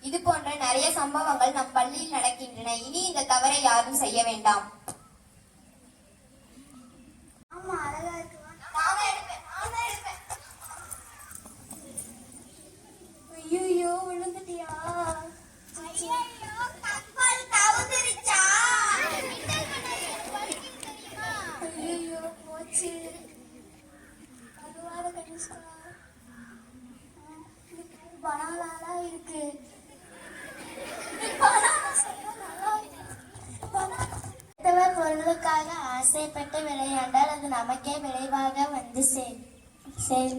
இது போன்ற நிறைய சம்பவங்கள் நம் பள்ளியில் நடக்கின்றன. இனி இந்த தவறை யாரும் செய்ய வேண்டாம். ஐயோ விழுந்துட்டியா? ஐயோ போச்சு. அதுவாத கணிஷ்கா பனாலா இருக்கு. பொருளுக்காக ஆசைப்பட்டு விளையாண்டால் அது நமக்கே விளைவாக வந்து சேர்.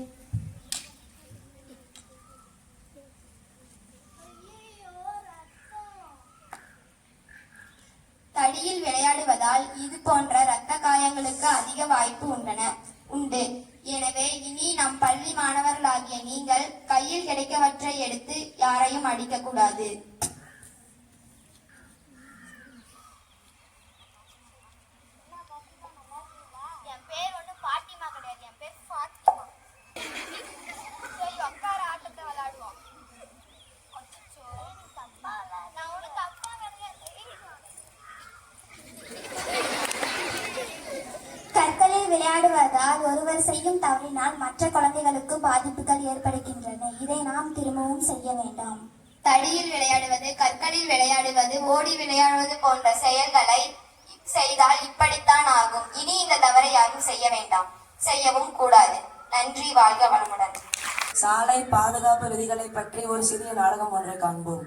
தடியில் விளையாடுவதால் இது போன்ற இரத்த காயங்களுக்கு அதிக வாய்ப்பு உண்டு. எனவே இனி நம் பள்ளி மாணவர்களாகிய நீங்கள் கையில் கிடைக்கவற்றை எடுத்து யாரையும் அடிக்க கூடாது. என் பேர் ஒன்றும் பாட்டிமா கிடையாது, என் பேர் ஃபாத்திமா. சரி உட்கார, ஆட்டத்தை விளையாடுவோம். நான் ஒன்றும் தப்பா கிடையாது. கற்களில் விளையாடுவதால் ஒருவர் செய்யும் தவறினால் மற்ற குழந்தைகளுக்கு பாதிப்புகள் ஏற்படுகின்றன. இதை நாம் திரும்பவும் செய்ய வேண்டாம். தடியில் விளையாடுவது, கற்களில் விளையாடுவது, ஓடி விளையாடுவது போன்ற செயல்களை செய்தால் இப்படித்தான் ஆகும். இனி இந்த தவறை யாரும் செய்ய வேண்டாம், செய்யவும் கூடாது. நன்றி. வாழ்க வளமுடன். சாலை பாதுகாப்பு விதிகளை பற்றி ஒரு சிறிய நாடகம் ஒன்றை காண்போம்.